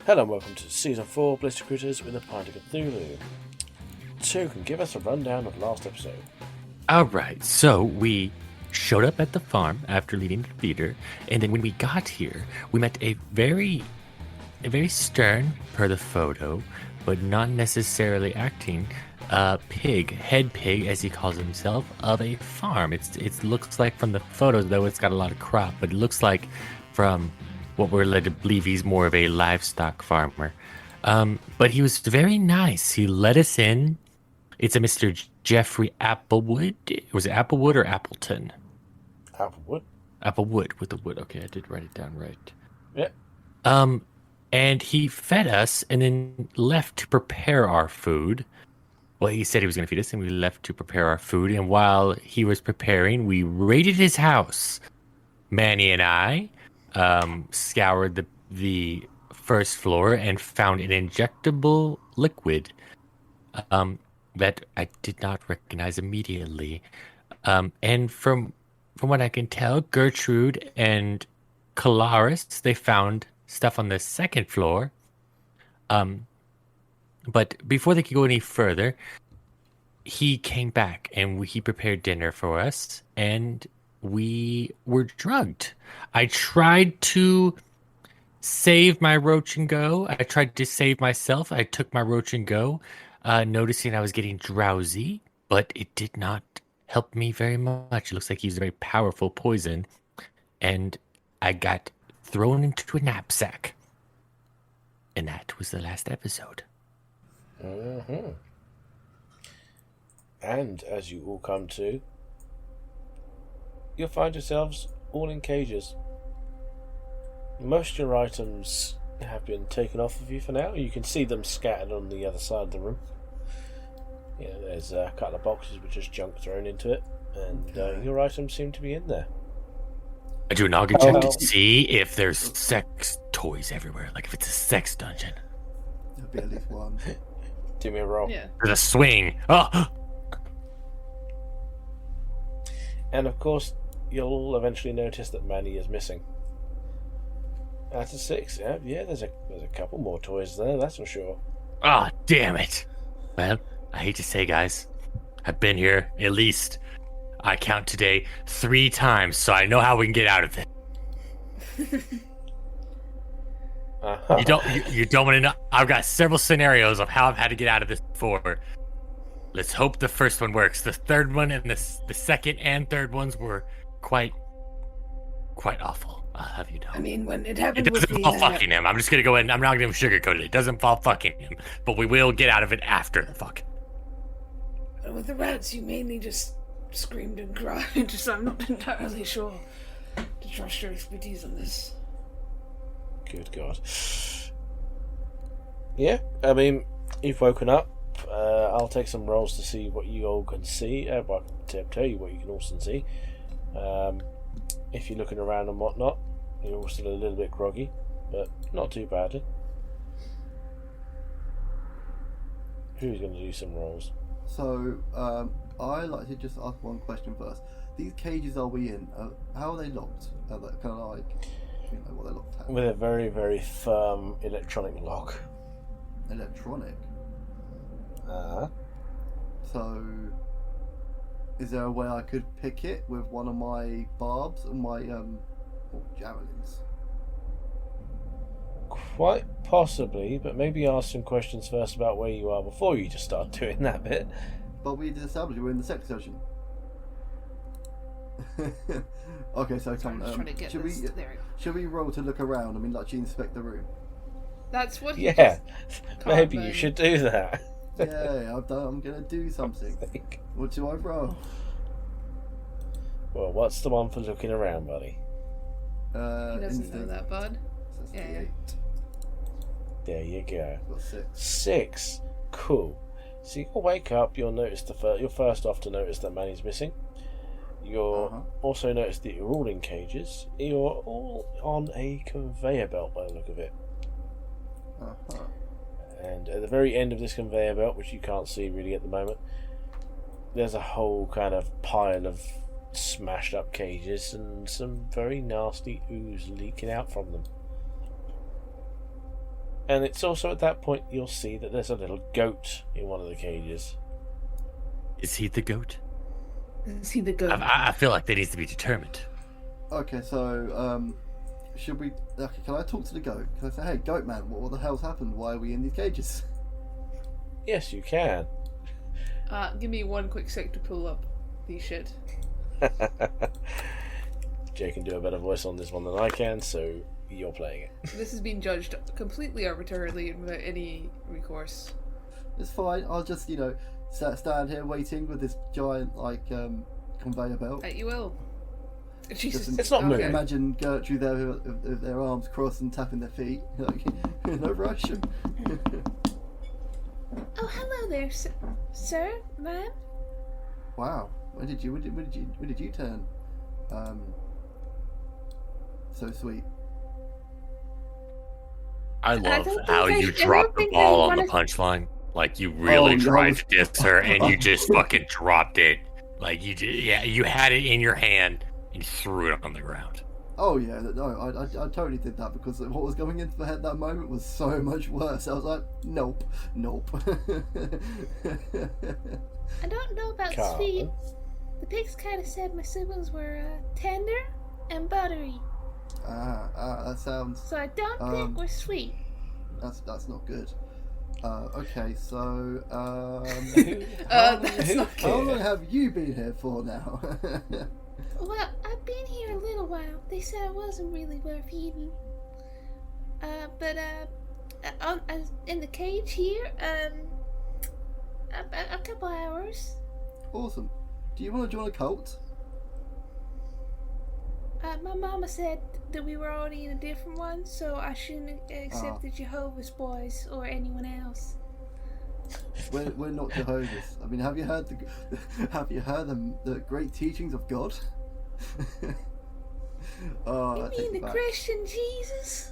Hello and welcome to Season 4 Blister Critters with a Pint of Cthulhu. So, can give us a rundown of last episode. Alright, so we showed up at the farm after leaving the feeder, and then when we got here, we met a very stern, per the photo, but not necessarily acting, head pig, as he calls himself, of a farm. It looks like from the photos, though it's got a lot of crop, but it looks like from what we're led to believe he's more of a livestock farmer. But he was very nice. He let us in. It's a Mr. Jeffrey Applewood. Was it Applewood or Appleton? Applewood. Applewood with the wood. Okay, I did write it down right. Yeah. And he fed us and then left to prepare our food. Well, he said he was going to feed us, and we left to prepare our food. And while he was preparing, we raided his house. Manny and I scoured the first floor and found an injectable liquid that I did not recognize immediately. And from what I can tell, Gertrude and Colaris, they found stuff on the second floor. But before they could go any further, he came back and he prepared dinner for us, and we were drugged. I tried to save my roach and go. I tried to save myself. I took my roach and go, noticing I was getting drowsy, but it did not help me very much. It looks like he used a very powerful poison, and I got thrown into a knapsack. And that was the last episode. Mm-hmm. And as you all come to, you'll find yourselves all in cages. Most of your items have been taken off of you for now. You can see them scattered on the other side of the room. Yeah, there's a couple of boxes with just junk thrown into it, and your items seem to be in there. I do an noggin check to see if there's sex toys everywhere, like if it's a sex dungeon. There'll be at least one. Do me a roll. Yeah. There's a swing. Oh! And of course, you'll eventually notice that Manny is missing. That's a 6. Yeah, there's a couple more toys there, that's for sure. Oh, damn it. Well, I hate to say, guys, I've been here at least, I count today, 3 times, so I know how we can get out of it. You don't want to know. I've got several scenarios of how I've had to get out of this before. Let's hope the first one works. The third one and the second and third ones were quite awful. I'll have you know. I mean, when it happened It with doesn't involve fucking him. I'm just gonna go ahead and I'm not gonna sugarcoat it. It doesn't involve fucking him, but we will get out of it after the fuck. With the rats, you mainly just screamed and cried, so I'm not entirely sure to trust your expertise on this. Good God. Yeah, I mean, you've woken up. I'll take some rolls to see what you all can see. Well, I can tell you what you can also see. If you're looking around and whatnot, you're all still a little bit groggy, but not too badly. Who's going to do some rolls? So, I like to just ask one question first. These cages are we in? How are they locked? Are they kind of like, what they're locked at? With a very, very firm electronic lock. Electronic? So, is there a way I could pick it with one of my barbs and my javelins? Quite possibly, but maybe ask some questions first about where you are before you just start doing that bit. But we established we're in the sex dungeon. Okay, so come on. Should we roll to look around? I mean, like, inspect the room. That's what. Maybe you should do that. Yeah, I'm gonna do something. What do I roll? Well, what's the one for looking around, buddy? He doesn't know that, bud. Yeah. There you go. Got 6. 6. Cool. So you'll wake up. You'll notice you're first off to notice that Manny's missing. You'll also notice that you're all in cages. You're all on a conveyor belt by the look of it. And at the very end of this conveyor belt, which you can't see really at the moment, there's a whole kind of pile of smashed up cages and some very nasty ooze leaking out from them. And it's also at that point you'll see that there's a little goat in one of the cages. Is he the goat? Is he the goat? I feel like that needs to be determined. Okay, so should we? Okay, can I talk to the goat? Can I say, "Hey, goat man, what the hell's happened? Why are we in these cages?" Yes, you can. Give me one quick sec to pull up the shit. Jay can do a better voice on this one than I can, so you're playing it. This has been judged completely arbitrarily and without any recourse. It's fine. I'll just, stand here waiting with this giant, conveyor belt. You will. Jesus. It's not moving. Imagine Gertrude there with their arms crossed and tapping their feet. No rush. Oh, hello there, sir, ma'am. Wow. When did you turn? So sweet. I love don't how think you I dropped the think ball I on the wanna- punchline. Like you really no, tried to diss her, and you just fucking dropped it. Like you had it in your hand and threw it on the ground. Oh yeah, no, I totally did that because what was going into my head that moment was so much worse. I was like, nope. I don't know about Carmen. sweet. The pigs kind of said my siblings were tender and buttery, that sounds. so I don't think we're sweet. That's not good. Okay, so That's not how long have you been here for now? Well, I've been here a little while. They said I wasn't really worth eating. But in the cage here, a couple hours. Awesome. Do you want to join a cult? My mama said that we were already in a different one, so I shouldn't accept the Jehovah's Boys or anyone else. We're not Jehovah's. I mean, have you heard the great teachings of God? You mean the Christian Jesus?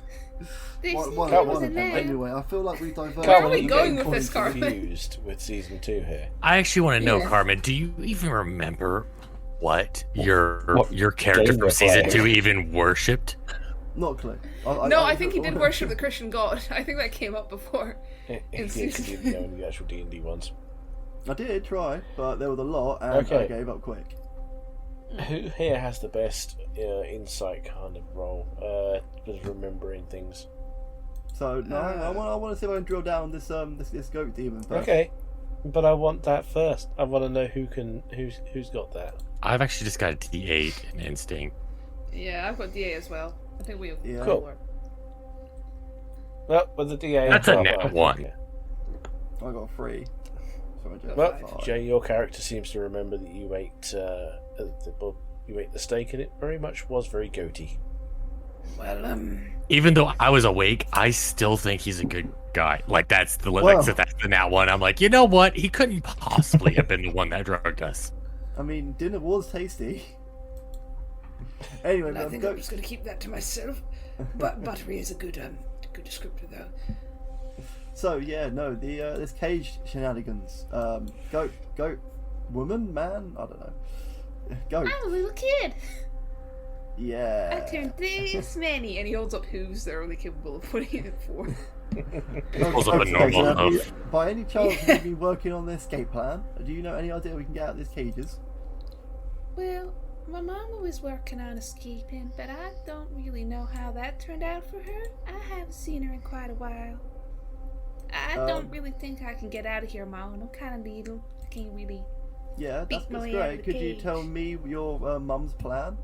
There's One there of was a them. name. Anyway, I feel like we've diverted. Where are Carmen, we are you going getting with this, Carmen? confused with season 2 here? I actually want to know, Yeah. Carmen. Do you even remember what your character game from we're season playing? 2 even worshipped? Not a clue. No, I think he did worship the Christian god. I think that came up before. He In did season- go in the actual D&D ones. I did try, but there was a lot, and Okay. I gave up quick. Who here has the best insight kind of role with remembering things? So no, I want to see if I can drill down this goat demon first. Okay, but I want that first. I want to know who's got that. I've actually just got a D8 in instinct. Yeah, I've got DA as well. I think we have Yeah. Cool. Well, with the DA, That's a oh, nat well, 1. yeah. I got 3. So I just Well, five. Jay, your character seems to remember that you ate the steak, and it very much was very goaty. Well, Even though I was awake, I still think he's a good guy. Like that's the nat 1. I'm like, you know what? He couldn't possibly have been the one that drugged us. I mean, dinner was tasty. Anyway, I but think I'm just going to keep that to myself. But buttery is a good descriptor, though. So yeah, no, the this cage shenanigans. Goat, woman, man, I don't know. Goat. I'm a little kid. Yeah. I turned this many. And he holds up hooves that are only capable of putting it forth. Pulls up a normal so hoof. by any chance, have you been working on the escape plan? Do you know any idea we can get out of these cages? Well, my mama was working on escaping, but I don't really know how that turned out for her. I haven't seen her in quite a while. I don't really think I can get out of here on my own. I'm kind of little. I can't really. Yeah, that's Beat my way out great. of the Could you cage. tell me your mum's plan?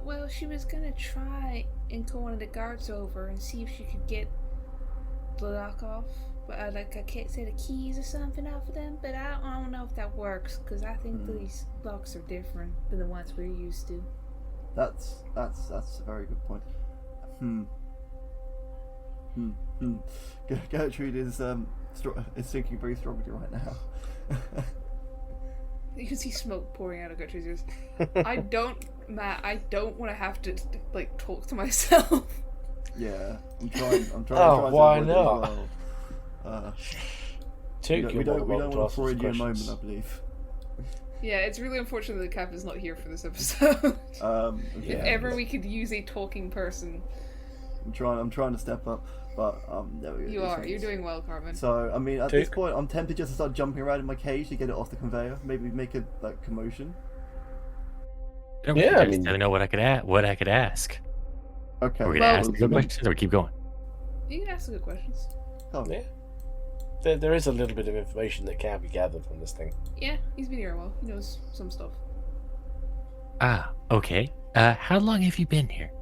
Well, she was gonna try and call one of the guards over and see if she could get the lock off. But like I can't say the keys or something off of them. But I don't know if that works because I think these locks are different than the ones we're used to. That's a very good point. Gertrude is thinking very strongly right now. You can see smoke pouring out of Gertrude's ears. I don't want to have to like talk to myself. Yeah, I'm trying. Oh, to why avoid it not? as well. Took We don't you want a Freudian moment, I believe. Yeah, it's really unfortunate that Cap is not here for this episode. Okay. If ever we could use a talking person. I'm trying to step up, but there we go. You are. You're doing well, Carmen. So I mean, at Duke? this point, I'm tempted just to start jumping around in my cage to get it off the conveyor. Maybe make a commotion. I Yeah, I just mean- don't know what I could ask. Okay. We're gonna Well, ask good questions, or keep going. You can ask the good questions. Oh, Yeah. There is a little bit of information that can be gathered from this thing. Yeah, he's been here a while. He knows some stuff. Ah, okay. How long have you been here?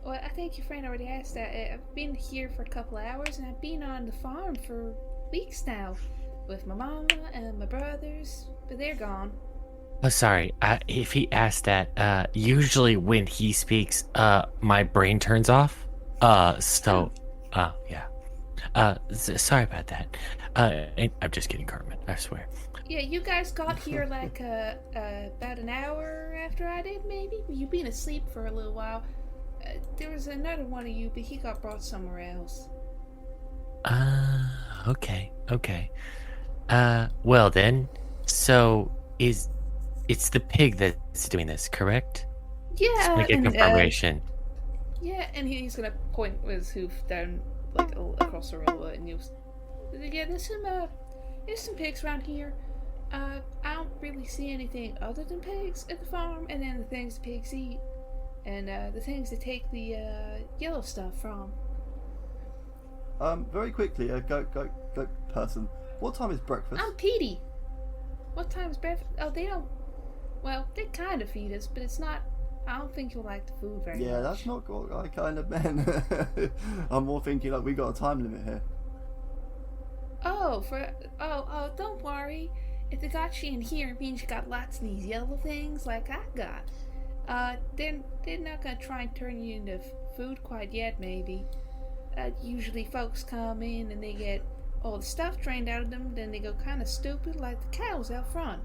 Well, I think your friend already asked that. I've been here for a couple of hours, and I've been on the farm for weeks now, with my mama and my brothers, but they're gone. Oh, sorry. If he asked that, usually when he speaks, my brain turns off. Yeah. Sorry about that. I'm just kidding, Cartman. I swear. Yeah, you guys got here like about an hour after I did, maybe? You've been asleep for a little while. There was another one of you, but he got brought somewhere else. Okay. Well then, so it's the pig that's doing this, correct? Yeah, Just make a and, confirmation. Yeah, and he's gonna point with his hoof down, like, across the road, and yeah, there's some pigs around here. I don't really see anything other than pigs at the farm, and then the things the pigs eat, and the things they take the yellow stuff from. Very quickly, goat person. What time is breakfast? I'm Petey. What time is breakfast? Oh, they don't. Well, they kind of feed us, but it's not. I don't think you'll like the food very much. Yeah, that's not what I kind of meant. I'm more thinking like we got a time limit here. Oh, don't worry. If they got you in here, it means you got lots of these yellow things like I got. They're not gonna try and turn you into food quite yet, maybe. Usually folks come in and they get all the stuff drained out of them, then they go kind of stupid like the cows out front.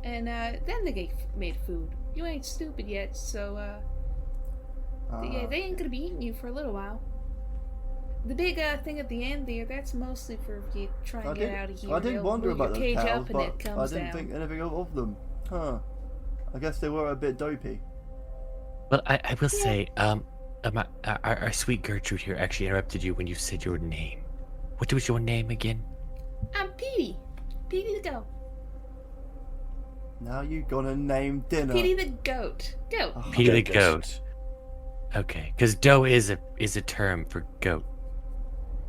And then they get made food. You ain't stupid yet, so yeah, they ain't gonna be eating you for a little while. The big thing at the end there, that's mostly for if you try and get out of here. I did They'll wonder move your about those cage cows, up and but it I comes didn't down. think anything of them. Huh. I guess they were a bit dopey. Well, I will say, our sweet Gertrude here actually interrupted you when you said your name. What was your name again? I'm Petey. Petey the goat. Now you gonna name dinner. Petey the goat. Goat. Oh, Petey the Goat. goat. Okay, because doe is a term for goat.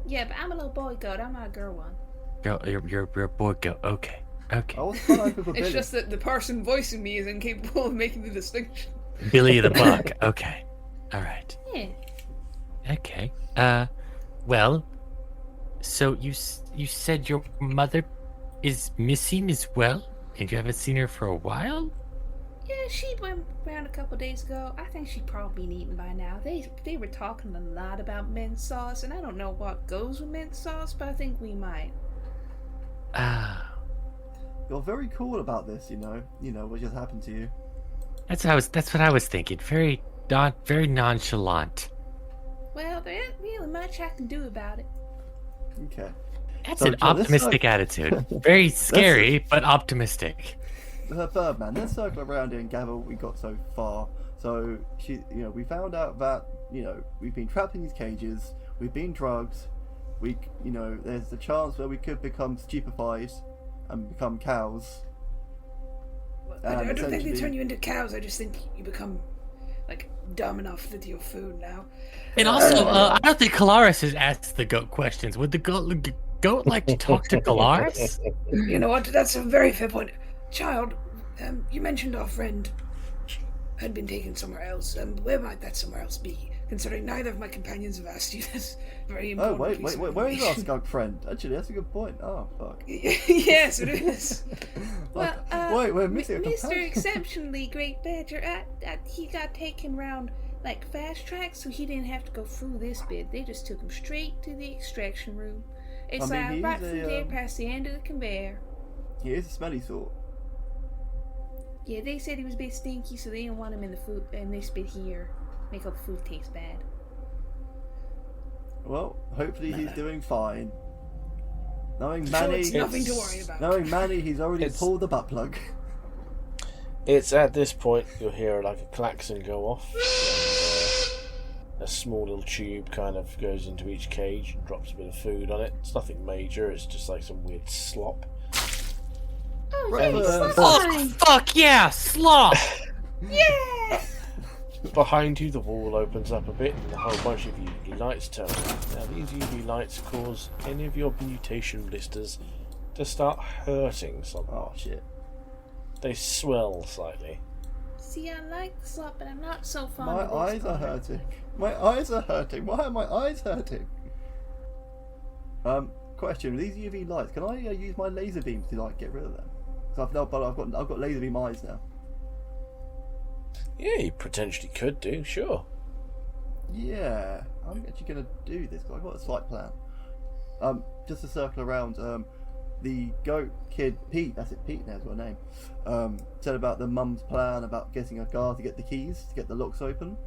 Yeah, but I'm a little boy goat. I'm not a girl one. Girl, you're a boy goat. Okay. I was kind of hoping for It's Billy. just that the person voicing me is incapable of making the distinction. Billy the Buck. Okay. All right. Yeah. Okay. Well, so you said your mother is missing as well, and you haven't seen her for a while? Yeah, she went around a couple days ago. I think she'd probably been eaten by now. They were talking a lot about mint sauce, and I don't know what goes with mint sauce, but I think we might. Ah, You're very cool about this, you know. You know what just happened to you. that's what I was thinking. Very nonchalant. Well, there ain't really much I can do about it. Okay. That's So, an John, let's optimistic attitude. Very scary, but optimistic. Birdman, let's circle around here and gather what we got so far. So, we found out that, we've been trapped in these cages, we've been drugged, there's a chance where we could become stupefied and become cows. I And don't think they essentially- turn you into cows. I just think you become, like, dumb enough that you're food now. And also, I don't think Calaris has asked the goat questions. Would the goat like to talk to Calaris? You know what? That's a very fair point. Child, you mentioned our friend had been taken somewhere else. Where might that somewhere else be? Considering neither of my companions have asked you this very Oh, important wait, piece of where is our information. skunk friend? Actually, that's a good point. Oh, fuck. Yes, it is. Well, Wait, we're missing a Mr. companion. Exceptionally Great Badger, he got taken round like fast track, so he didn't have to go through this bit. They just took him straight to the extraction room. It's I mean, he right is from a, there past the end of the conveyor. He is a smelly sort. Yeah, they said he was a bit stinky, so they didn't want him in the food in this bit here. Make all the food taste bad. Well, hopefully he's doing fine. Knowing So Manny, it's nothing to worry about. knowing Manny, he's already It's- pulled the butt plug. It's at this point you'll hear like a klaxon go off, and a small little tube kind of goes into each cage and drops a bit of food on it. It's nothing major. It's just like some weird slop. Oh, Right, yay, uh, slime! Fuck yeah, slop! Yeah! Behind you, the wall opens up a bit, and a whole bunch of UV lights turn on. Now, these UV lights cause any of your mutation blisters to start hurting somewhat. Oh shit. They swell slightly. See, I like the slop, but I'm not so fond My of this eyes are color. hurting. My eyes are hurting. Why are my eyes hurting? Question: these UV lights, can I use my laser beams to like get rid of them? Because I've got laser beam eyes now. Yeah, you potentially could do, sure. Yeah, I'm actually gonna do this. 'Cause I've got a slight plan. Just to circle around. The goat kid Pete, that's it, Pete now's got a name. Said about the mum's plan about getting a guard to get the keys to get the locks open.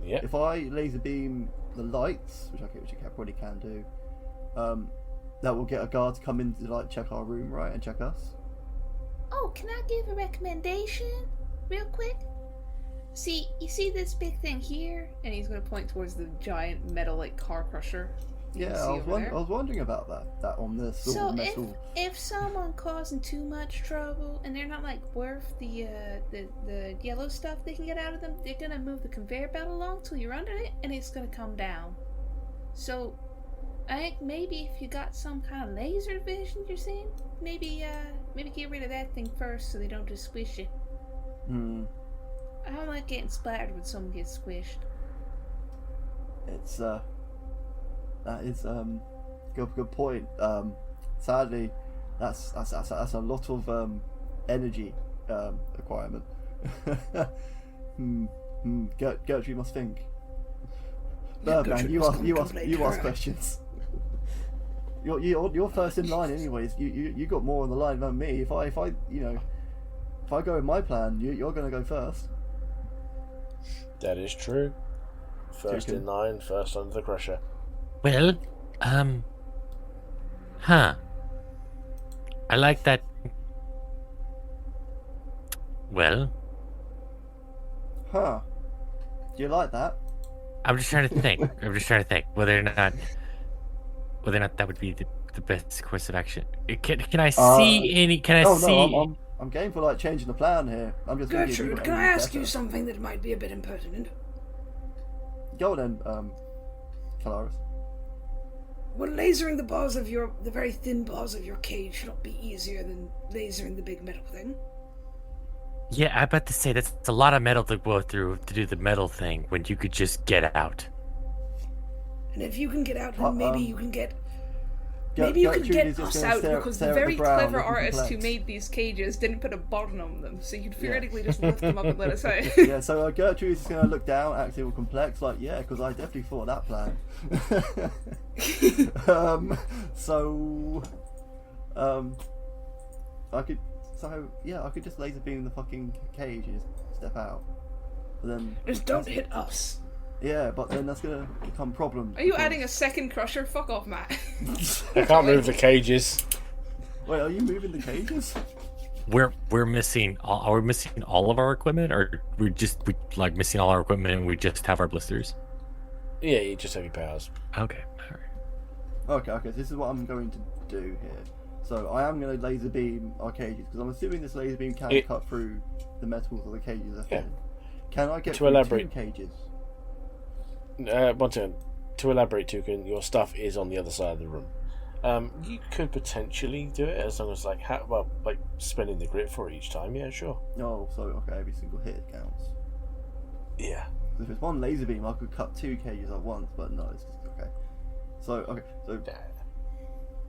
Yep. If I laser beam the lights, which I probably can do, that will get a guard to come in to like check our room, right, and check us. Oh, can I give a recommendation real quick? See, you see this big thing here? And he's going to point towards the giant metal, like, car crusher. you can Yeah, see I over there. was wondering about that on this sort So of metal. if someone causing too much trouble and they're not like worth the yellow stuff they can get out of them, they're gonna move the conveyor belt along till you're under it and it's gonna come down. So I think maybe if you got some kind of laser vision, you're saying maybe get rid of that thing first so they don't just squish you. I don't like getting splattered when someone gets squished. It's that is good point. Sadly, that's a lot of energy requirement. Gertrude must think. Yeah, Birdman, Gertrude you must ask contemplate you ask her. questions. You're first in line, anyways. You got more on the line than me. If I go with my plan, you're gonna go first. That is true. First Chicken. in line, first under the crusher. Well, I like that. Well, Huh? Do you like that? I'm just trying to think. whether or not that would be the best course of action. Can I see any? Can I Oh see? no, I'm game for like changing the plan here. I'm just thinking if Gertrude, got can I anything ask you better. something that might be a bit impertinent? Go on then, Calaris. Would lasering the very thin bars of your cage not be easier than lasering the big metal thing? Yeah, I'm about to say that's a lot of metal to go through to do the metal thing when you could just get out. And if you can get out, then maybe you can get... Maybe you Gertrude can get is just us gonna out stare- because stare the at very ground Clever looking artist who perplexed. made these cages didn't put a button on them, so you could theoretically just lift them up and let us out. Yeah, so Gertrude is going to look down, acting all complex, like, yeah, because I definitely thought of that plan. I could just laser beam the fucking cage and just step out. But then, Just don't hit us. yeah, but then that's going to become problems. Are you because- adding a second crusher? Fuck off, Matt. I can't move the cages. Wait, are you moving the cages? We're missing all. Are we missing all of our equipment, or we like missing all our equipment and we just have our blisters? Yeah, you just have your powers. Okay. All right. Okay, so this is what I'm going to do here. So I am going to laser beam our cages, because I'm assuming this laser beam can cut through the metals of the cages. Yeah. Can I get To through elaborate- 2 cages? One second. To elaborate, Toucan, your stuff is on the other side of the room. You could potentially do it as long as like spending the grit for it each time. Yeah, sure. Oh, so okay, every single hit counts. Yeah. So if it's one laser beam, I could cut 2 cages at once, but no, it's just okay. So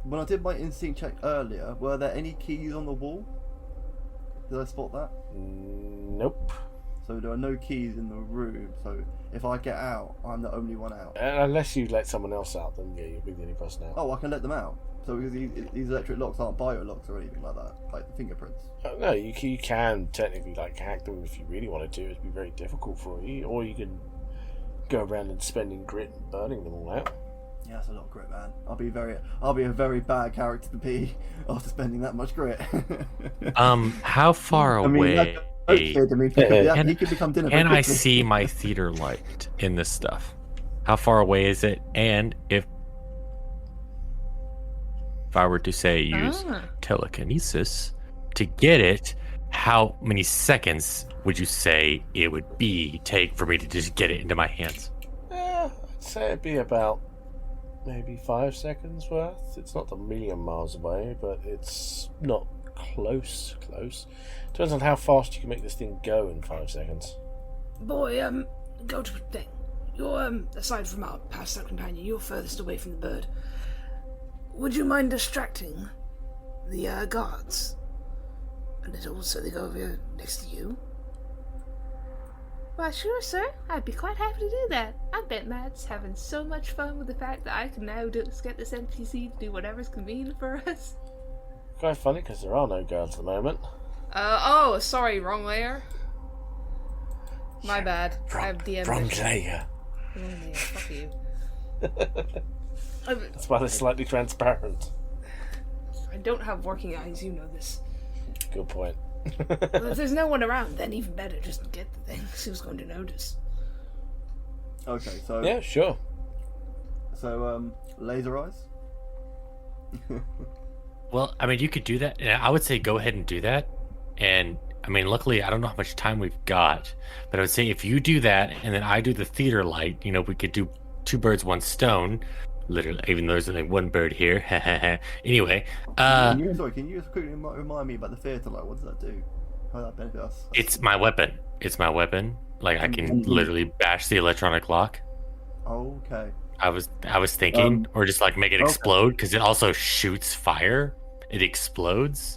when I did my instinct check earlier, were there any keys on the wall? Did I spot that? Nope. So there are no keys in the room. So if I get out, I'm the only one out. Unless you let someone else out, then yeah, you'll be the only person out. Oh, I can let them out. So because these electric locks aren't bio locks or anything like that, like the fingerprints. No, you can technically hack them if you really wanted to. It'd be very difficult for you, or you can go around and spending grit and burning them all out. Yeah, that's a lot of grit, man. I'll be a very bad character to be after spending that much grit. How far I mean, away he could become dinner. can very I quickly. see my theater light in this stuff? How far away is it? And if I were to say use telekinesis to get it, how many seconds would you say it would take for me to just get it into my hands? I'd say it'd be about maybe 5 seconds worth. It's not a million miles away, but it's not close. Depends on how fast you can make this thing go in 5 seconds. Boy, go to the thing. You're, aside from our past companion, you're furthest away from the bird. Would you mind distracting the guards a little so they go over here next to you? Why, sure, sir. I'd be quite happy to do that. I bet Matt's having so much fun with the fact that I can now just get this NPC to do whatever's convenient for us. Quite funny because there are no guards at the moment. Oh, sorry, wrong layer. My bad. I've DM'd Wrong it. layer. Wrong layer, fuck you. That's why they're slightly transparent. I don't have working eyes, you know this. Good point. Well, if there's no one around, then even better, just get the thing. Who's going to notice? Okay, so Yeah, sure. So laser eyes. Well, I mean, you could do that. And I would say go ahead and do that. And I mean, luckily, I don't know how much time we've got, but I would say if you do that and then I do the theater light, we could do 2 birds, 1 stone. Literally, even though there's only 1 bird here. Anyway, Can you just quickly remind me about the theatre light? What does that do? How does that benefit us? it's my weapon. Like I can literally bash the electronic lock. Okay. I was thinking, or just like make it okay. explode because it also shoots fire. It explodes.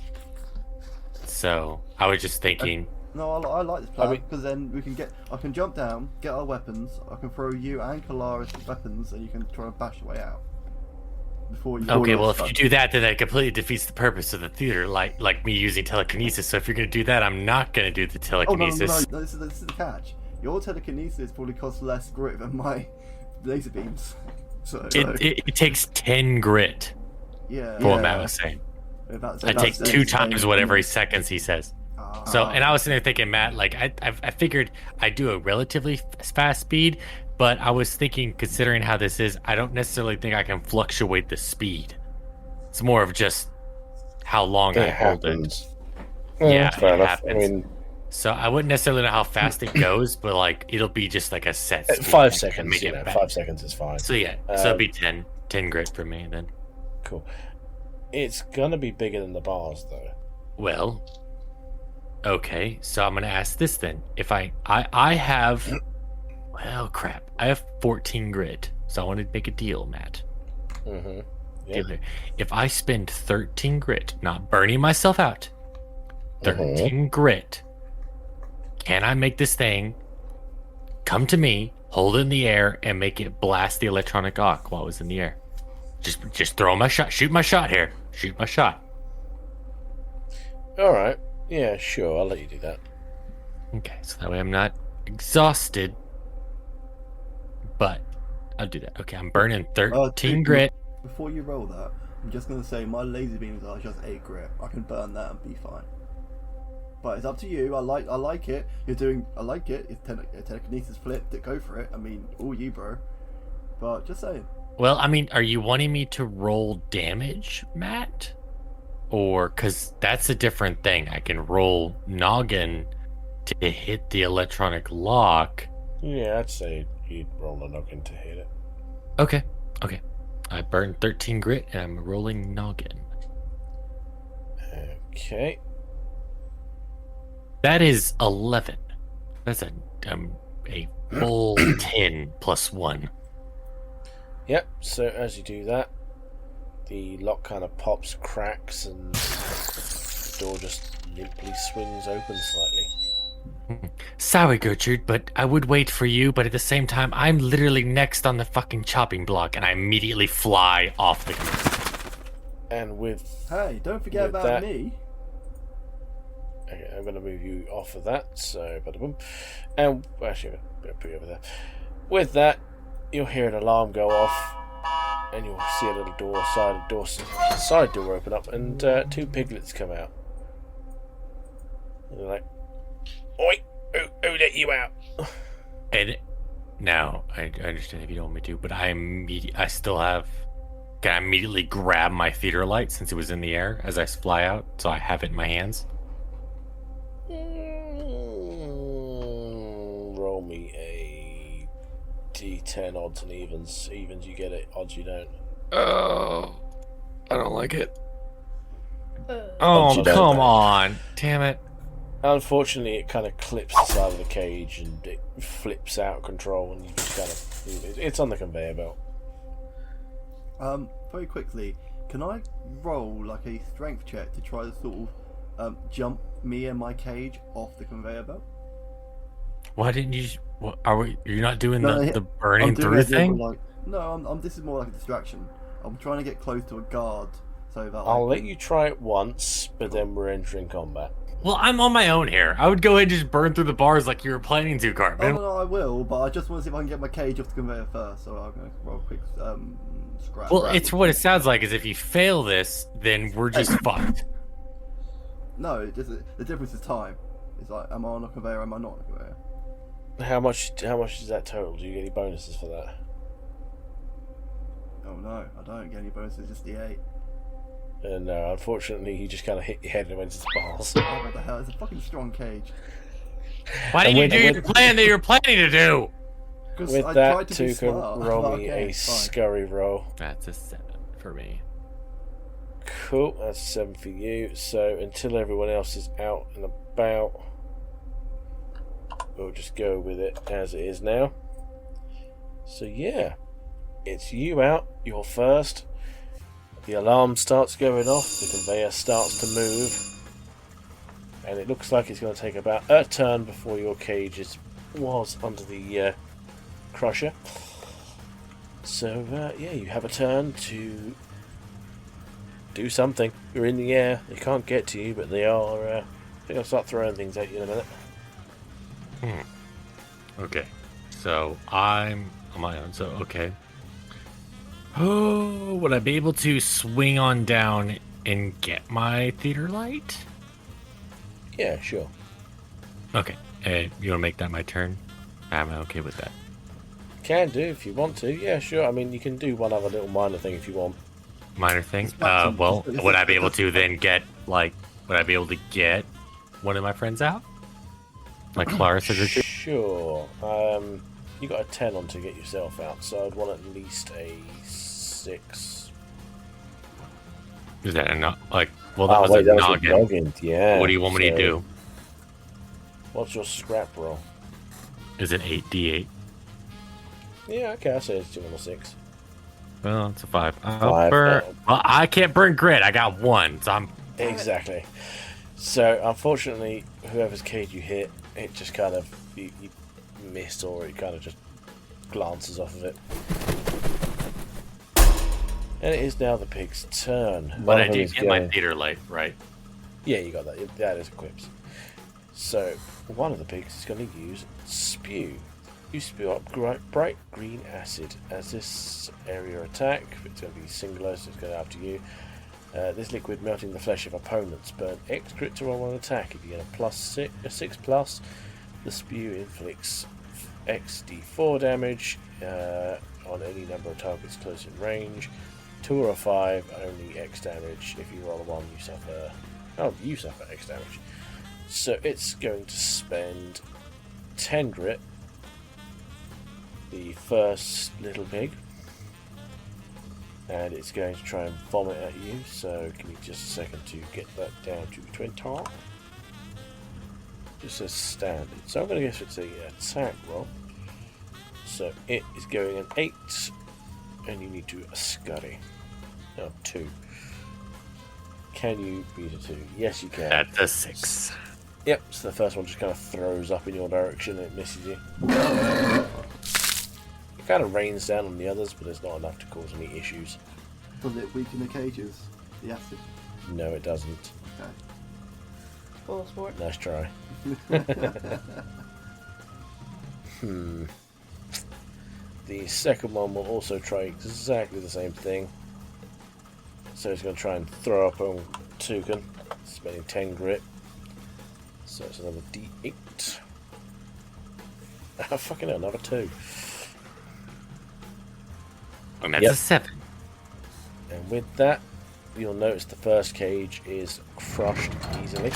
So I was just thinking. No, I like this plan because then I can jump down, get our weapons. I can throw you and Kalaris weapons, and you can try and bash your way out. Okay, well, if you do that, then that completely defeats the purpose of the theater, like me using telekinesis. So if you're going to do that, I'm not going to do the telekinesis. No, this is the catch. Your telekinesis probably costs less grit than my laser beams. So It takes 10 grit. Yeah. For what Matt was saying. I take 2 times whatever seconds he says. So, and I was sitting there thinking, Matt, like I figured I'd do a relatively fast speed, but I was thinking, considering how this is, I don't necessarily think I can fluctuate the speed. It's more of just how long I hold it. Yeah, fair it enough. happens. I mean, so I wouldn't necessarily know how fast it goes, but like it'll be just like a set speed. 5 seconds. Make it back. 5 seconds is fine. So yeah, so it'll be 10 grit for me then. Cool. It's gonna be bigger than the bars, though. Well, okay, so I'm gonna ask this then. If I have, well, crap, I have 14 grit, so I want to make a deal, Matt. Mm-hmm. Dealer. If I spend 13 grit, not burning myself out, 13 grit, can I make this thing come to me, hold it in the air, and make it blast the electronic arc while it was in the air? Just throw my shot, shoot my shot here, shoot my shot. All right. Yeah, sure. I'll let you do that. Okay, so that way I'm not exhausted, but I'll do that. Okay, I'm burning 13 grit. Before you roll that, I'm just gonna say my laser beams are just 8 grit. I can burn that and be fine. But it's up to you. I like it. I like it. It's telekinesis flipped. Go for it. I mean, all you, bro. But just saying. Well, I mean, are you wanting me to roll damage, Matt? Or, because that's a different thing. I can roll noggin to hit the electronic lock. Yeah, I'd say you'd roll a noggin to hit it. Okay. I burned 13 grit and I'm rolling noggin. Okay. That is 11. That's a full 10 plus 1. Yep, so as you do that, the lock kind of pops, cracks, and the door just limply swings open slightly. Sorry, Gertrude, but I would wait for you, but at the same time, I'm literally next on the fucking chopping block, and I immediately fly off the... And with... Hey, don't forget about that, me. Okay, I'm going to move you off of that, so... Bada-boom. And, actually, I'm going to put you over there. With that, you'll hear an alarm go off, and you'll see a little side door open up, and 2 piglets come out. And they're like, "Oi, who let you out?" And now I understand if you don't want me to, but I still have. Can I immediately grab my theater light since it was in the air as I fly out, so I have it in my hands? Roll me a D10 odds and evens. Evens you get it, odds you don't. Oh, I don't like it. Odds Oh, you don't, come mate. on. Damn it. Unfortunately, it kind of clips the side of the cage and it flips out of control, and you just kind of. It's on the conveyor belt. Very quickly, can I roll like a strength check to try to sort of jump me and my cage off the conveyor belt? Why didn't you? What, you're not doing No, the burning I'm doing through it as if thing? like, no, this is more like a distraction. I'm trying to get close to a guard so that I'll let you try it once, but then we're entering combat. Well, I'm on my own here. I would go ahead and just burn through the bars like you were planning to, Oh Cartman. no, I will, but I just want to see if I can get my cage off the conveyor first. So I'm going to roll a quick scrap. Well, it's what it sounds like is if you fail this, then we're just fucked. No, the difference is time. It's like, am I on a conveyor? Am I not on a conveyor? How much is that total? Do you get any bonuses for that? Oh no, I don't get any bonuses. Just the 8. No, unfortunately, you just kind of hit your head and went into the bars. Oh, what the hell? It's a fucking strong cage. Why didn't you do your plan that you were planning to do? Because With I that, tried to be 2 can smart. roll But me okay, a fine. scurry roll. That's a 7 for me. Cool, that's 7 for you. So until everyone else is out and about, we'll just go with it as it is now. So yeah, it's you out. You're first. The alarm starts going off. The conveyor starts to move, and it looks like it's going to take about a turn before your cage was under the crusher. So yeah, you have a turn to do something. You're in the air. They can't get to you, but they are. They're going to start throwing things at you in a minute. Okay. So I'm on my own. So, okay. Oh, would I be able to swing on down and get my theater light? Yeah, sure. Okay. You want to make that my turn? I'm okay with that. Can do if you want to. Yeah, sure. I mean, you can do one other little minor thing if you want. Minor thing. It's not Well, some- would I be able to then get, like, would I be able to get one of my friends out? Like Clarissa or two? Sure. You got a 10 on to get yourself out, so I'd want at least a 6. Is that enough? Like, well, that was a noggin. Yeah. What do you want me to so do? What's your scrap roll? Is it 8d8? Yeah, okay, I say it's 2 on a 6. Well, it's a 5. Five, Well, I can't burn grit. I got 1, so I'm... Exactly. So, unfortunately, whoever's cage you hit, it just kind of you missed, or it kind of just glances off of it. And it is now the pig's turn. But One I of them did is get my going- theater light, right? Yeah, you got that. That is equipped. So, one of the pigs is going to use Spew. You spew up bright green acid. As this area attack, it's going to be singular, so it's going to up to you. This liquid melting the flesh of opponents. Burn X crit to roll an attack. If you get a 6 plus, the spew inflicts X d4 damage on any number of targets close in range. 2 or a 5, only X damage. If you roll a 1, you suffer. Oh, you suffer X damage. So it's going to spend 10 grit. The first little pig. And it's going to try and vomit at you, so give me just a second to get that down to 20. Just as standard. So I'm going to guess it's a attack roll. So it is going an 8, and you need to scurry. Oh, 2. Can you beat a 2? Yes, you can. That's a 6. Yep, so the first one just kind of throws up in your direction and it misses you. It kind of rains down on the others, but it's not enough to cause any issues. Does it weaken the cages? The acid? No, it doesn't. Okay. Full sport. Nice try. The The second one will also try exactly the same thing. So he's going to try and throw up on Toucan, spending 10 grit. So it's another D8. Oh, fucking hell, another 2. And that's a 7. And with that, you'll notice the first cage is crushed easily.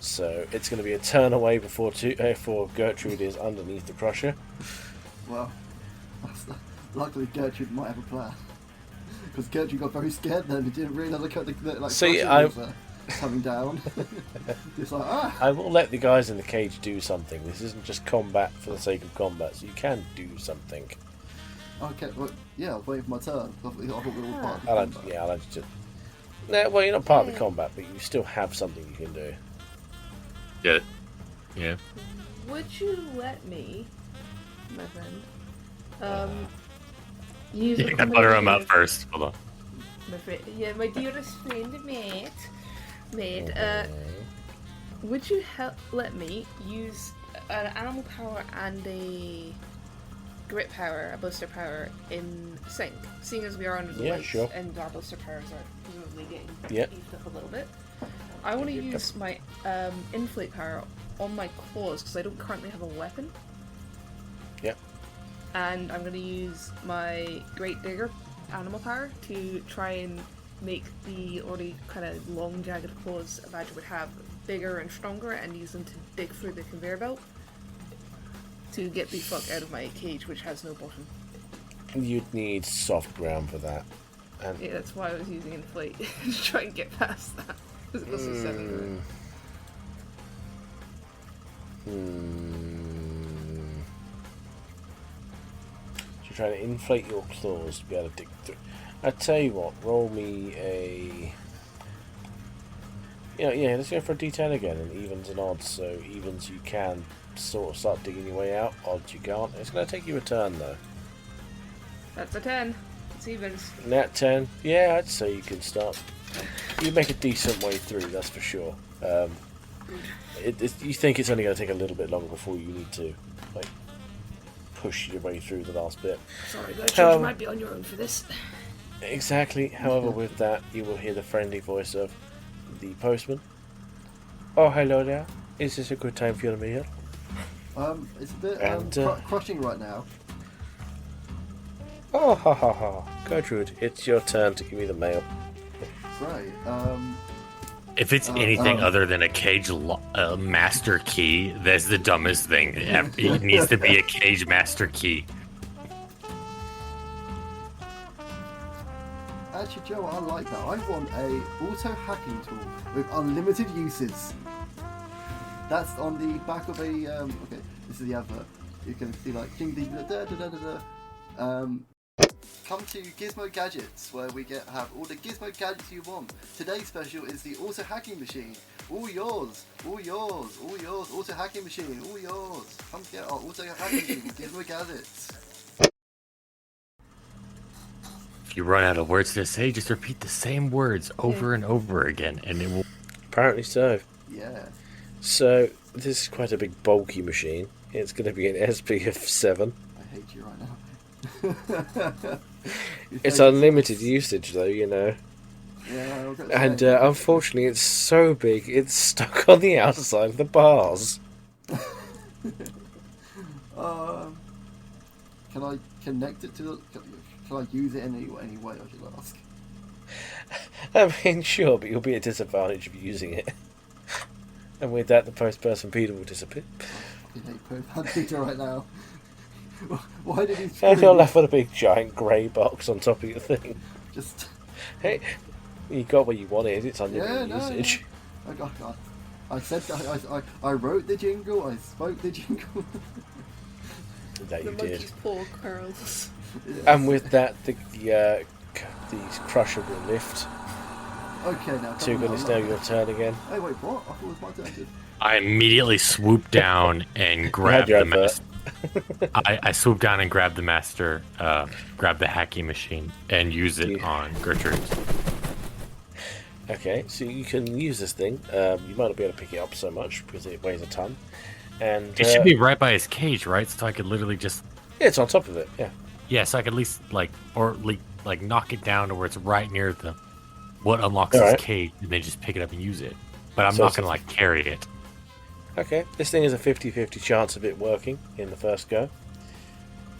So it's going to be a turn away before Gertrude is underneath the crusher. Well, luckily Gertrude might have a plan. Because Gertrude got very scared then and didn't realise was coming down. It's like, ah! I will let the guys in the cage do something. This isn't just combat for the sake of combat, so you can do something. Okay, well, yeah, I'll wait for my turn. I thought we were all part of the I'll combat. let you. No, well, you're not part of the combat, but you still have something you can do. Yeah. Yeah. Would you let me, my friend, use You gotta butter him up first. Hold on. My friend, yeah, my dearest friend, mate, would you let me use an animal power and a grit power, a blister power in sync, seeing as we are under the lights sure. and our blister powers are presumably getting beefed up a little bit. I want to use my inflate power on my claws because I don't currently have a weapon. Yep. And I'm going to use my Great Digger animal power to try and make the already kind of long, jagged claws a badger would have bigger and stronger and use them to dig through the conveyor belt to get the fuck out of my cage, which has no bottom. You'd need soft ground for that. And Yeah, that's why I was using inflate to try and get past that. Because it was a 7. So you're trying to inflate your claws to be able to dig through. I tell you what, roll me a. Yeah, let's go for a D10 again, and evens and odds. So evens you can sort of start digging your way out, odds you can't. It's going to take you a turn though. That's a 10. It's evens. Nat 10, yeah, I'd say you can start. You make a decent way through, that's for sure. You think it's only going to take a little bit longer before you need to like push your way through the last bit. Sorry, Gertrude, you might be on your own for this. Exactly. However, with that, you will hear the friendly voice of the postman. Oh, hello there. Is this a good time for your meal? It's a bit And, crushing right now. Oh, ha ha ha. Gertrude, it's your turn to give me the mail. Great. If it's anything other than a cage master key, that's the dumbest thing. It needs to be a cage master key. Actually, Joe, I like that. I want a auto hacking tool with unlimited uses. That's on the back of a. Okay, this is the advert. You can see like ding ding da da da da da. Come to Gizmo Gadgets, where we have all the Gizmo gadgets you want. Today's special is the auto hacking machine. All yours, all yours, all yours. Auto hacking machine, all yours. Come get our auto hacking machine, Gizmo Gadgets. If you run out of words to say, just repeat the same words over and over again, and it will. Apparently so. Yeah. So, this is quite a big bulky machine. It's going to be an SP of 7. I hate you right now. It's unlimited usage though, you know. Yeah, I've got to And say. unfortunately it's so big, it's stuck on the outside of the bars. Can I connect it to the... Can I use it in any way, I should ask? I mean, sure, but you'll be at disadvantage of using it. And with that, the postperson Peter will disappear. I fucking hate Pope Peter right now. Why did he And scream? you're left with a big giant grey box on top of your thing. Just... Hey, you got what you wanted, it's Yeah, unlimited no, usage. yeah. I said that I wrote the jingle, I spoke the jingle. That The you did. monkey's paw curls. And with that, the crusher will lift. Okay, now. Toucan, it's now your turn again. Hey, wait, what? I thought it was my turn. I immediately swoop down and grab your the advert. master. I swoop down and grab the master, grab the hacking machine, and use it on Gertrude. Okay, so you can use this thing. You might not be able to pick it up so much because it weighs a ton. And It should be right by his cage, right? So I could literally just Yeah, it's on top of it. Yeah. Yeah, so I could at least knock it down to where it's right near the what unlocks All this right. cage, and then just pick it up and use it. But I'm So not it's gonna carry it. Okay, this thing is a 50-50 chance of it working in the first go.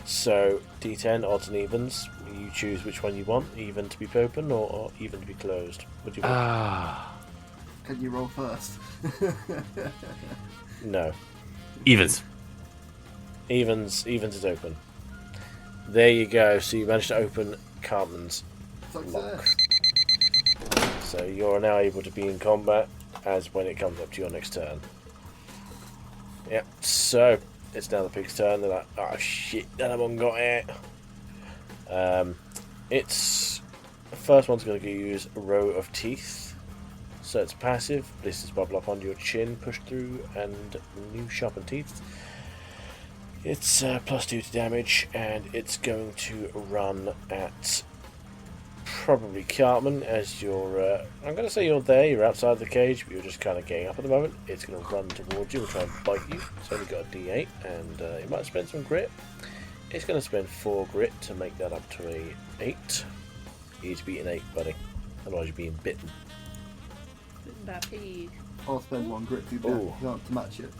So, D10, odds and evens. You choose which one you want, even to be open or even to be closed. What do you want? Ah, Can you roll first? No. evens. Evens is open. There you go, so you managed to open Cartman's lock. Success. So you're now able to be in combat as when it comes up to your next turn. Yep, so it's now the pig's turn. They're like, oh shit, that one got it. It's the first one's going to use a row of teeth. So it's passive. Blisters bubble up onto your chin, push through, and new sharpened teeth. It's +2 to damage, and it's going to run at probably Cartman as you're. I'm going to say you're there. You're outside the cage, but you're just kind of getting up at the moment. It's going to run towards you and try and bite you. It's only got a D8, and it might spend some grit. It's going to spend 4 grit to make that up to a 8. You need to beat an 8, buddy. Otherwise, you're being bitten. That pig. I'll spend 1 grit to Ooh. match it.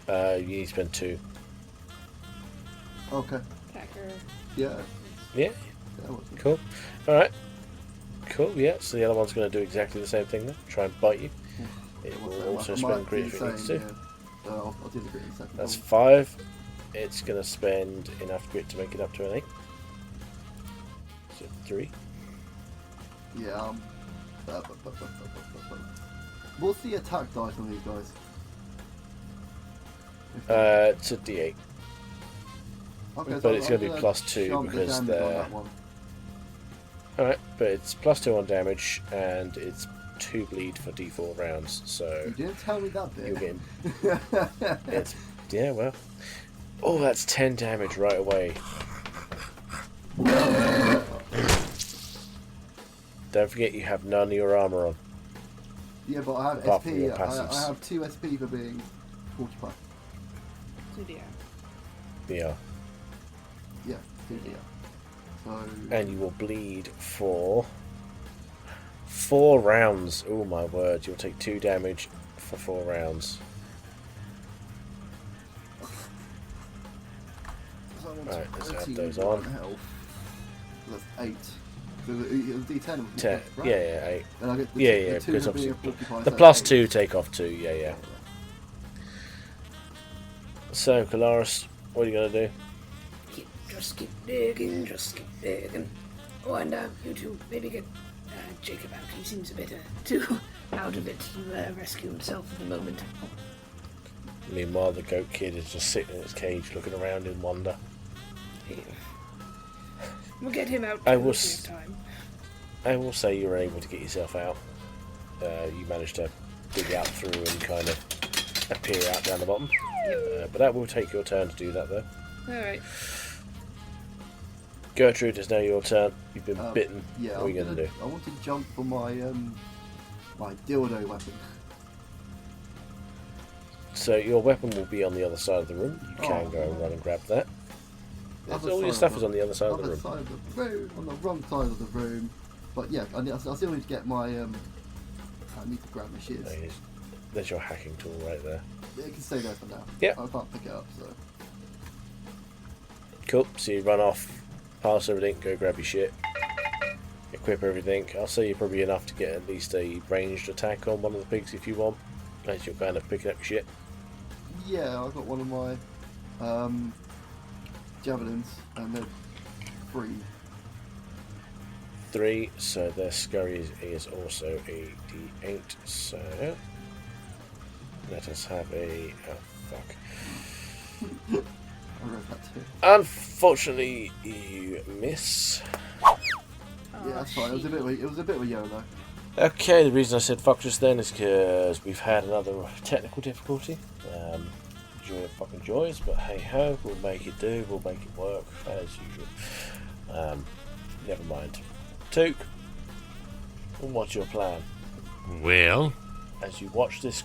You need to spend 2. Okay. Packer. Yeah. Yeah, That was cool. Alright. Cool, yeah. So the other one's going to do exactly the same thing then. Try and bite you. It will also spend grit if it needs to. Yeah. I'll do the grit in a second. That's 5. It's going to spend enough grit to make it up to an 8. So 3. Yeah. What's the attack dice on these guys? It's a D8. Okay, but it's I'm gonna be +2 jump the because damage on they're- that one. Alright, but it's +2 on damage and it's 2 bleed for D4 rounds. So You didn't tell me that bit. you're getting. It's, yeah, well. Oh, that's 10 damage right away. Don't forget you have none of your armor on. Yeah, but I have Apart from SP. your I passives. have 2 SP for being porcupine. 2DR. Yeah. Yeah, 2 DR. So And you will bleed for 4 rounds. Oh my word, you'll take 2 damage for 4 rounds. Alright, let's add those on. Health. That's 8. So it was D10 was 10. right? Yeah, yeah, 8. And I get the, Yeah, the yeah, 2 because for being a obviously porcupine, the so plus 8. 2 take off 2, yeah. So, Kalaris, what are you going to do? Just keep digging, just keep digging. Oh, and you two maybe get Jacob out. He seems a bit too out of it to rescue himself at the moment. Meanwhile, the goat kid is just sitting in its cage looking around in wonder. We'll get him out I too will next time. I will say you were able to get yourself out. You managed to dig out through and kind of appear out down the bottom. But that will take your turn to do that, though. Alright. Gertrude, it's now your turn. You've been bitten. Yeah, What are you going to do? I want to jump for my my dildo weapon. So your weapon will be on the other side of the room. You can go and run and grab that. Other All your side stuff of is on the other side of the other room. side of the room, on the wrong side of the room. But yeah, I still need to get my I need to grab my shiz. There's your hacking tool right there. It can stay there for now. Yep. I can't pick it up, so. Cool. So you run off, pass everything, go grab your shit, equip everything. I'll say you're probably enough to get at least a ranged attack on one of the pigs if you want, as you're kind of picking up your shit. Yeah, I've got one of my javelins, and they're 3. 3, so their scurry is also a D8, so let us have a... oh, fuck. I read that too. Unfortunately, you miss. Oh, Yeah, that's fine. It was a bit of a YOLO. Okay, the reason I said fuck just then is because we've had another technical difficulty. Joy of fucking joys, but hey ho, we'll make it do, we'll make it work, as usual. Never mind. Took, what's your plan? Well, As you watch this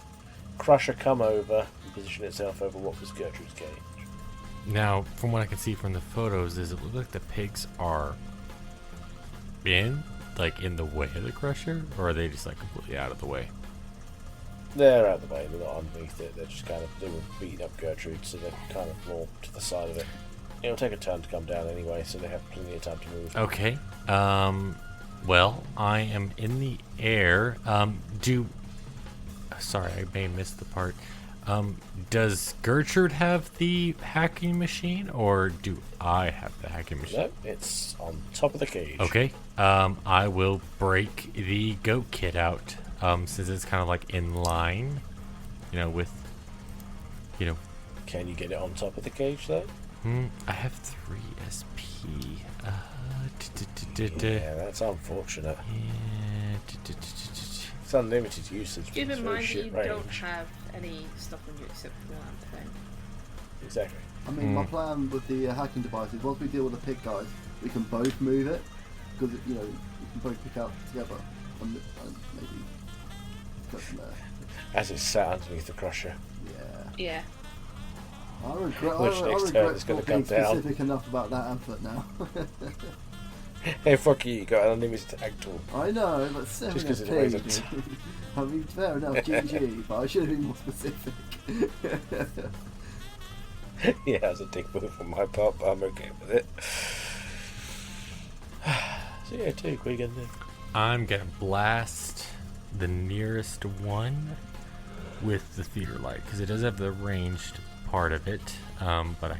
crusher come over and position itself over what was Gertrude's cage. Now, from what I can see from the photos, does it look like the pigs are in the way of the crusher, or are they just like completely out of the way? They're out of the way. They're not underneath it. They're just they were beating up Gertrude, so they're kind of more to the side of it. It'll take a turn to come down anyway, so they have plenty of time to move. Okay. Well, I am in the air. Sorry, I may have missed the part. Does Gertrude have the hacking machine, or do I have the hacking machine? No, it's on top of the cage. Okay. I will break the goat kit out, since it's kind of like in line, with, Can you get it on top of the cage, though? I have 3 SP. Yeah, that's unfortunate. It's unlimited usage. But Keep it's in very mind that shit you range. don't have any stuff on you except for the lamp thing. Exactly. I mean, my plan with the hacking device is once we deal with the pig guys, we can both move it because we can both pick up together and maybe go from there. As it's sat underneath the crusher. Yeah. Yeah. I regret Which next turn is gonna not being come down. specific enough about that effort now. Hey, fuck you got an unlimited attack tool. I know, but 7 Just 'cause it SP. weighs a ton. I mean, fair enough, GG, but I should have been more specific. Yeah, that's a dick move on my part, but I'm okay with it. So yeah, Duke, what are you gonna do? I'm gonna blast the nearest one with the theater light, because it does have the ranged part of it, but I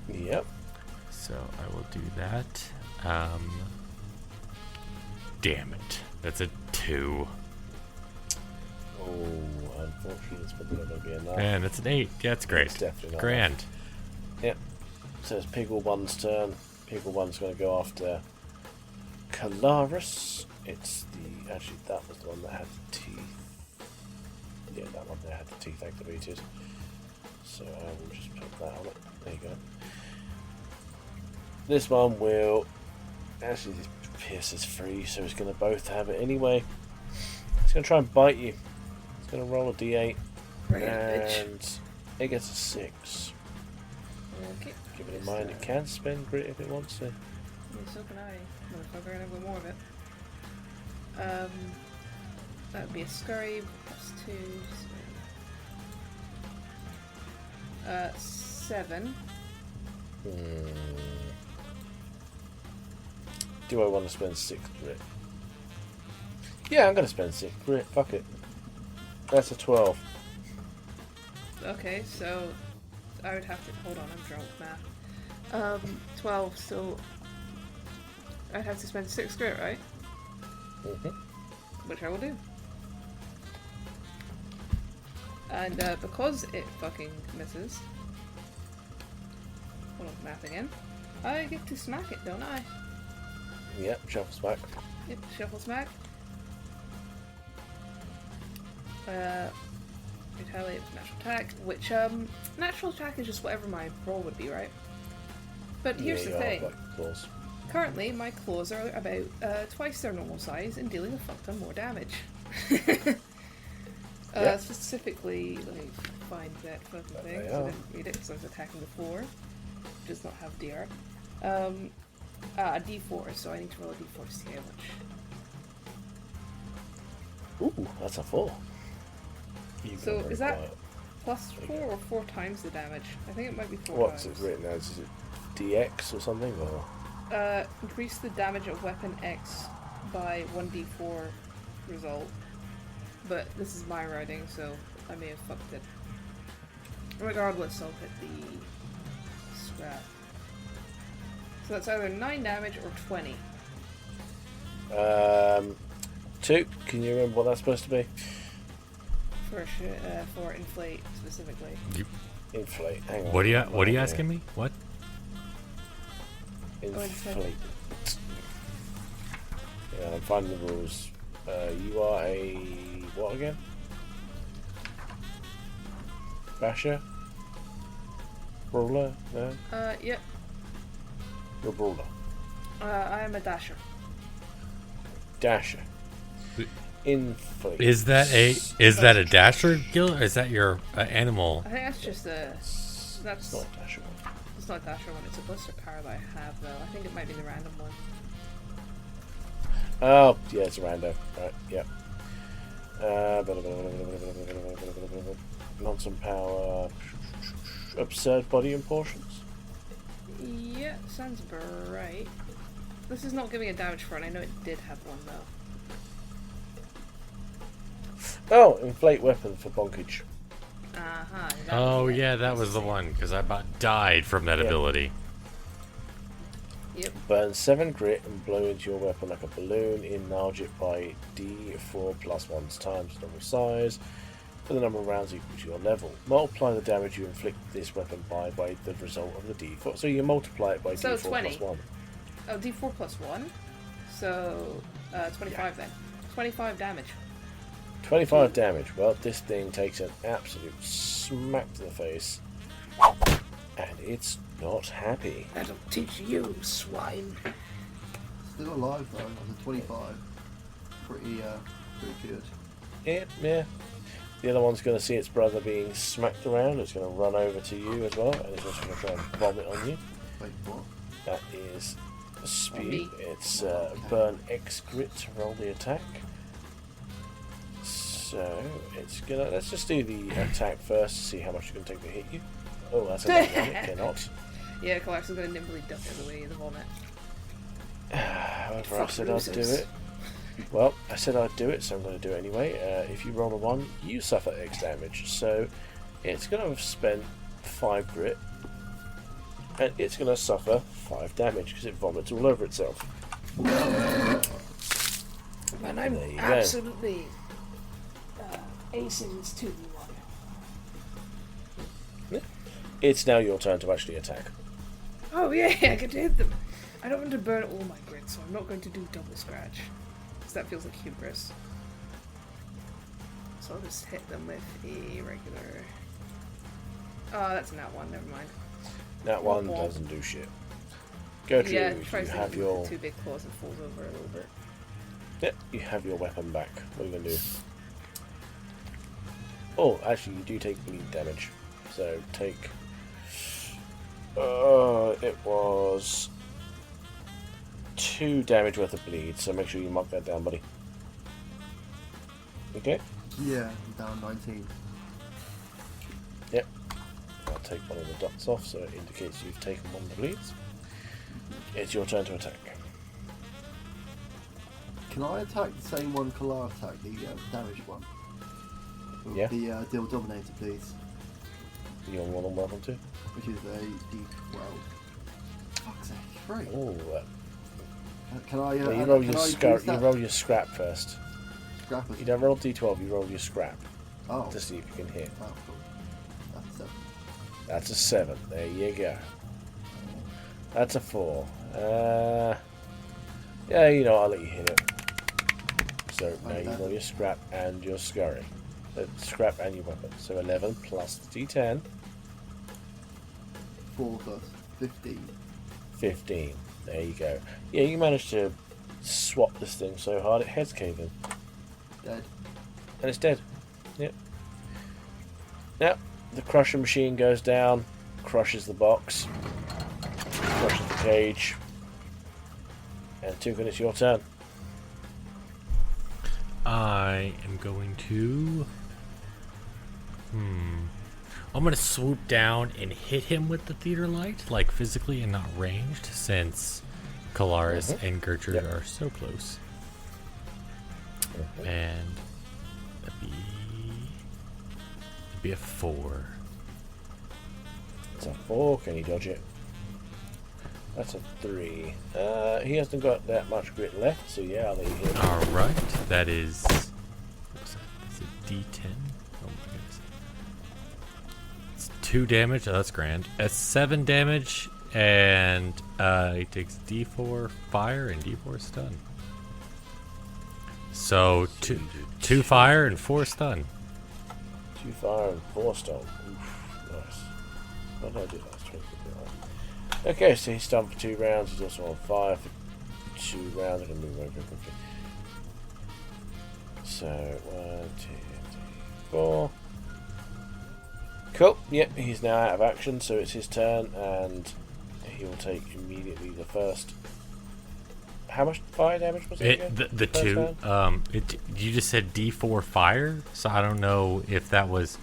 can. Yep. So I will do that. Damn it. That's a 2. Oh, unfortunately, it's probably not going to be enough. And that's an 8. Yeah, that's great. It's definitely not Grand. Yep. So it's Piggle 1's turn. Piggle 1's going to go after Calaris. It's the... Actually, that was the one that had the teeth. Yeah, that one there had the teeth activated. So I will just put that on it. There you go. This one will... Actually, this Pierce is free, so it's going to both have it anyway. It's going to try and bite you. It's going to roll a d8. Bring it, bitch. And it gets a 6. Okay. Keep it in mind, it can spend grit if it wants to. Yeah, so can I. Motherfucker, and I've got more of it. That would be a scurry plus 2. 7. Do I want to spend 6 grit? Yeah, I'm going to spend 6 grit. Fuck it. That's a 12. Okay, so I would have to hold on. I'm drunk math. 12. So I'd have to spend 6 grit, right? Which I will do. And because it fucking misses, hold on, math again. I get to smack it, don't I? Yep, shuffles back. Yep, shuffle smack. Retaliate with natural attack, which natural attack is just whatever my roll would be, right? But here's the thing. Claws. Currently, my claws are about twice their normal size and dealing a fuck ton more damage. Specifically, let me find that fucking thing. They So I are. didn't read it because I was attacking before. Does not have DR. A D4, so I need to roll a D4 to see how much. Ooh, that's a 4. You So got is very that quiet. plus 4 or 4 times the damage? I think it might be 4 What's times. it written as? Is it DX or something? Or Increase the damage of weapon X by 1d4 result. But this is my writing, so I may have fucked it. Regardless, I'll hit the scrap. So that's either 9 damage or 20. 2. Can you remember what that's supposed to be? For inflate specifically. Inflate. Hang on. What are you Yeah. asking me? What? Inflate. Yeah, I'm finding the rules. You are a what again? Basher? Brawler? No? Yep. You're a brawler. I am a dasher. Dasher. Inflate. Is that a dasher guild, or is that your animal? I think that's just a... It's That's... not a dasher. It's not that sure when it's a Blister card I have though. I think it might be the random one. Oh, yeah, it's a rando. Right, yep. Nonsense power. Absurd body and portions. Yeah, sounds right. This is not giving a damage for it. I know it did have one though. Oh, inflate weapon for bonkage. Uh-huh. Oh yeah, that was the one, because I about died from that ability. Yep. Burn 7 grit and blow into your weapon like a balloon. Enlarge it by D4 plus 1 times normal size for the number of rounds equal to your level. Multiply the damage you inflict this weapon by the result of the D4. So you multiply it by So D4 20. plus 1. Oh, D4 plus 1? So, 25 then. 25 damage. 25 damage. Well, this thing takes an absolute smack to the face. And it's not happy. That'll teach you, swine. Still alive though, as a 25. Pretty good. Yeah. The other one's going to see its brother being smacked around. It's going to run over to you as well. And it's also going to try and vomit on you. Wait, what? That is speed. Me. It's burn X grit to roll the attack. So it's gonna. Let's just do the attack first to see how much you can take to hit you. Oh, that's another one. It cannot. Yeah, Collapse is going to nimbly duck out of the way of the vomit. However, I said I'd do it. Well, I said I'd do it, so I'm going to do it anyway. If you roll a 1, you suffer X damage. So it's going to have spent 5 grit, and it's going to suffer 5 damage because it vomits all over itself. Man, I'm There you go. absolutely acing this 2v1. It's now your turn to actually attack. Oh yeah, I could hit them. I don't want to burn all my grit, so I'm not going to do double scratch. Because that feels like hubris. So I'll just hit them with a regular... Oh, that's not one, never mind. That one Womp womp. doesn't do shit. Gertrude, Yeah, you tries to have hit your... with the 2 big claws and falls over a little bit. Yep, you have your weapon back. What are you going to do? Oh, actually, you do take bleed damage. So take... it was 2 damage worth of bleed, so make sure you mark that down, buddy. Okay? Yeah, I'm down 19. Yep. I'll take one of the dots off so it indicates you've taken one of the bleeds. It's your turn to attack. Can I attack the same one Kalar attacked, the damaged one? With Yeah. The Deal Dominator, please. You're more than welcome to. Which is a D12. Fuck's sake, 3. Oh, Can I, you can roll I your use scrap. You that roll your scrap first. scrap as- You don't roll D12. You roll your scrap Oh. to see if you can hit. Oh, cool. That's 7. That's a 7. There you go. That's a 4. Yeah, you know, I'll let you hit it. So now you roll your scrap and your scurry. Scrap and your weapon. So 11 plus D10. 4 plus 15. 15. There you go. Yeah, you managed to swap this thing so hard it head's caving. Dead. And it's dead. Yep. Now, the crusher machine goes down, crushes the box, crushes the cage. And Toucan, it's your turn. I am going to... I'm going to swoop down and hit him with the theater light, like physically and not ranged, since Kalaris and Gertrude are so close. And that'd be a 4. It's a 4. Can you dodge it? That's a 3. He hasn't got that much grit left, so yeah, I'll let you hit. Alright, that is... What's that? That's a D10? Oh my goodness. It's 2 damage. Oh, that's grand. That's 7 damage, and he takes D4 fire and D4 stun. So, 2 fire and 4 stun. 2 fire and 4 stone. Oof, nice. What did I do last week? Okay, so he's stunned for 2 rounds. He's also on fire for 2 rounds. I can move over quickly. So, 1, 2, 3, 4. Cool. Yep, he's now out of action, so it's his turn, and he will take immediately the first. How much fire damage was it again? The First two. round? You just said D4 fire, so I don't know if that was.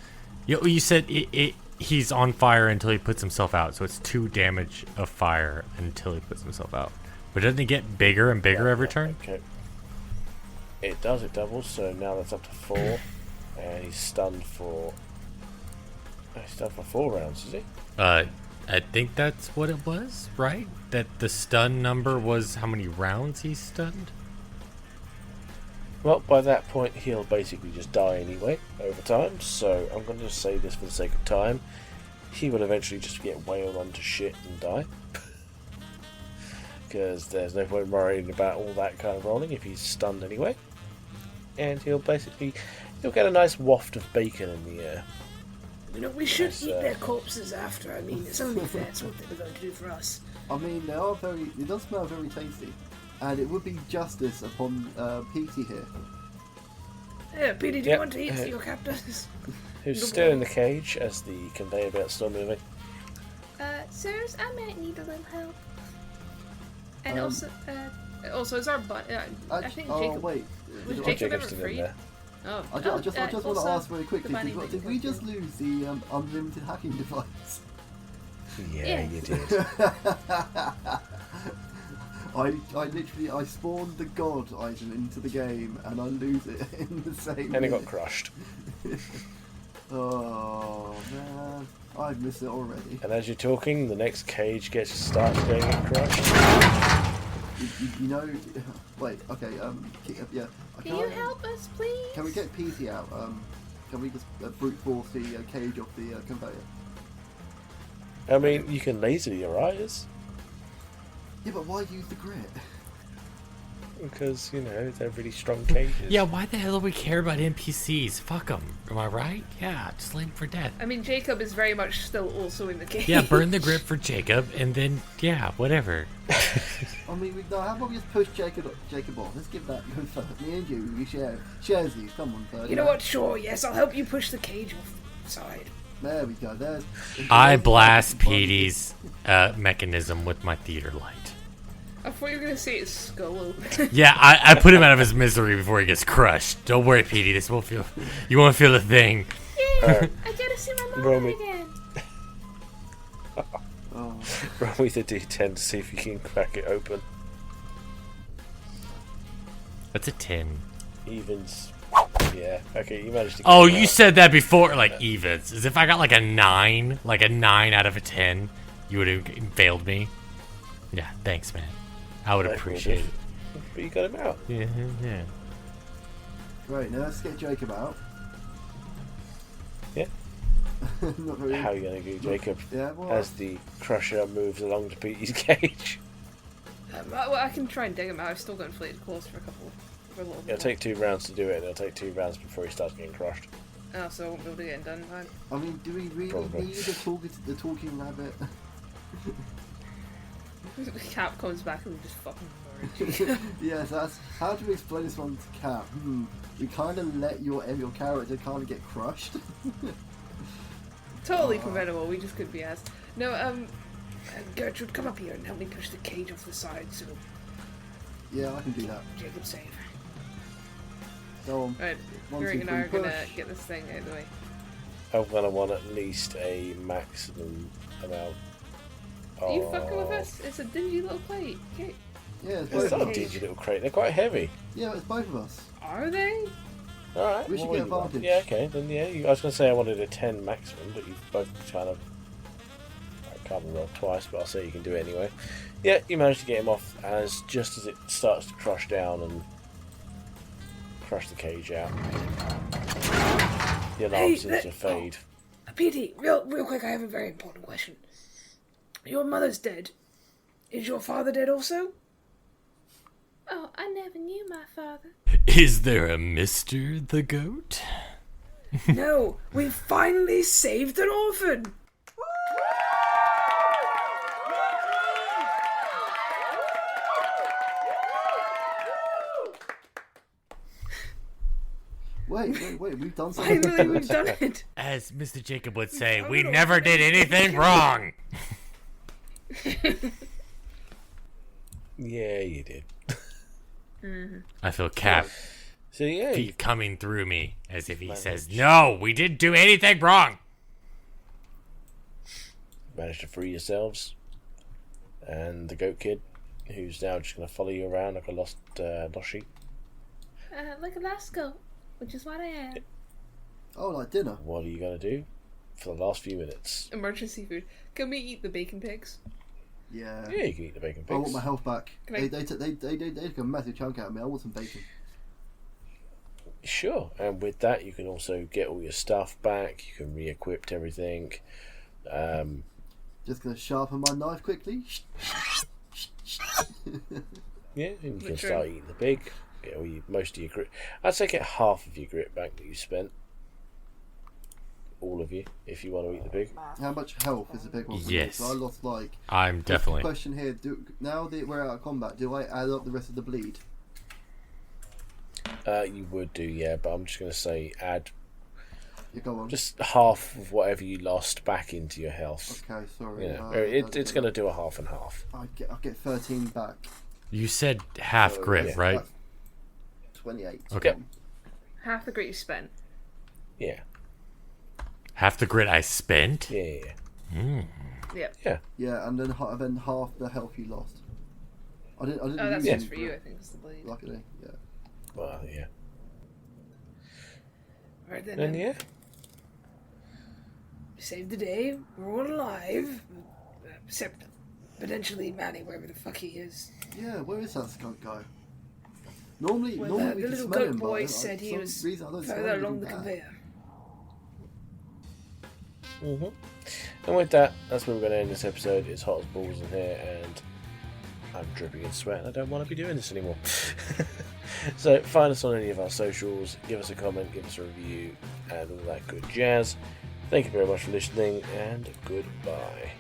You said he's on fire until he puts himself out, so it's 2 damage of fire until he puts himself out. But doesn't it get bigger and bigger every turn? Okay. It does. It doubles. So now that's up to 4, and he's stunned for. He's stunned for 4 rounds, is he? I think that's what it was, right? That the stun number was how many rounds he's stunned? Well, by that point, he'll basically just die anyway over time. So I'm going to just say this for the sake of time. He will eventually just get wailed onto shit and die. Because there's no point worrying about all that kind of rolling if he's stunned anyway. And he'll get a nice waft of bacon in the air. You know, we should eat their corpses after. I mean, it's only fair. It's what they were going to do for us. I mean, it does smell very tasty. And it would be justice upon Petey here. Yeah, Petey, do you want to eat your captors? Who's still in the cage as the conveyor belt's still moving. Sirs, I might need a little help. And also, is our I think Jacob. Wait. Was Jacob's Jacob ever still in free? there. Oh, I just want to ask very quickly, the bunny did we just lose the unlimited hacking device? Yeah, you did. I spawned the god item into the game and I lose it in the same And it got minute. crushed. Oh man, I miss it already. And as you're talking, the next cage starts getting crushed. You know, wait, okay, yeah. Can you help us, please? Can we get Petey out? Can we just brute force the cage off the conveyor? I mean, you can laser your eyes. Yeah, but why use the grit? Because, they're really strong cages. Yeah, why the hell do we care about NPCs? Fuck them. Am I right? Yeah, just lay him for death. I mean, Jacob is very much still also in the cage. Yeah, burn the grip for Jacob, and then, yeah, whatever. I mean, how about we just push Jacob off? Let's give that go first. Me and you, we share you. Come on, Bird. You know what? Sure, yes, I'll help you push the cage off the side. There we go. I blast Petey's mechanism with my theater light. I thought you were going to say his skull open. Yeah, I put him out of his misery before he gets crushed. Don't worry, Petey. This won't feel. You won't feel a thing. Yeah, I gotta see my mom again. Roll me the D10 to see if you can crack it open. That's a 10. Evens. Yeah. Okay, you managed to get Oh, it you out. said that before, like evens. As if I got like a 9 out of a 10, you would have failed me. Yeah, thanks, man. I would appreciate it. But you got him out. Yeah. Right, now let's get Jacob out. Yeah. Not very... How are you going to do, Jacob? Yeah, well... As the crusher moves along to Petey's cage. Well, I can try and dig him out. I've still got inflated claws for a little bit. It'll take 2 rounds to do it, and it'll take 2 rounds before he starts getting crushed. Oh, so I won't be able to get it done in time. I mean, do we really Probably. need the talking rabbit? Cap comes back and we just fucking murder. Yes, that's... How do we explain this one to Cap? We kind of let your character kind of get crushed. Totally preventable, we just couldn't be asked. No, Gertrude, come up here and help me push the cage off the side so Yeah, I can do that. Jacob's safe. Go on. right, 1, Yuri 2, and I are 3, gonna push. get this thing out of the way. I'm going to want at least a maximum amount. Are you fucking with us? It's a dingy little plate. Okay. Yeah, it's It's both not of a us. dingy little crate, they're quite heavy. Yeah, it's both of us. Are they? Alright. We should get advantage. Yeah, okay, then yeah. I was going to say I wanted a 10 maximum, but you've both kind of... I can't roll twice, but I'll say you can do it anyway. Yeah, you managed to get him off just as it starts to crush down and crush the cage out. The alarm seems to fade. Petey, real quick, I have a very important question. Your mother's dead. Is your father dead also? Oh, I never knew my father. Is there a Mr. the Goat? No, we finally saved an orphan! Wait, we've done something Finally, good. we've done it. As Mr. Jacob would say, I we don't know. never did anything wrong. Yeah, you did. I feel Cap So yeah, you keep coming through me as if he says, "No, we didn't do anything wrong." managed to free yourselves, and the goat kid, who's now just going to follow you around like a lost sheep. Like a last goat, which is what I am. Oh, like dinner. What are you going to do for the last few minutes? Emergency food. Can we eat the bacon pigs? Yeah. Yeah, you can eat the bacon I want pigs. my health back. Can I- They took a massive chunk out of me. I want some bacon. Sure, and with that you can also get all your stuff back. You can re-equip everything. Just gonna sharpen my knife quickly. Yeah, and you can Which start room? eating the pig. Get all most of your grit. I'd say get half of your grit back that you spent. All of you, if you want to eat the pig. How much health is a big one? For Yes. Me? So I lost like. I'm definitely. Question here: now that we're out of combat, do I add up the rest of the bleed? You would do, yeah, but I'm just going to say add Yeah, go on. just half of whatever you lost back into your health. Okay, sorry. Yeah, it's going to do a half and half. I'll get 13 back. You said half So, grit, yeah, right? that's 28. Okay. Half the grit you spent. Yeah, Half the grit I spent. yeah, yeah. Yep. Yeah, and then half the health you lost. I didn't Oh, that's use just any for you, I grit, think, is the bleed. luckily. Yeah. Well, yeah. Alright then. And yeah, We saved the day. We're all alive. Except potentially Manny, wherever the fuck he is. Yeah, where is that skunk guy? Normally, Well, normally the we can little smell goat him, boy but said he some was reason I don't smell further anything along the bad. conveyor. and with that, that's where we're going to end this episode. It's hot as balls in here, and I'm dripping in sweat, and I don't want to be doing this anymore. So find us on any of our socials, give us a comment, give us a review, and all that good jazz. Thank you very much for listening, and goodbye.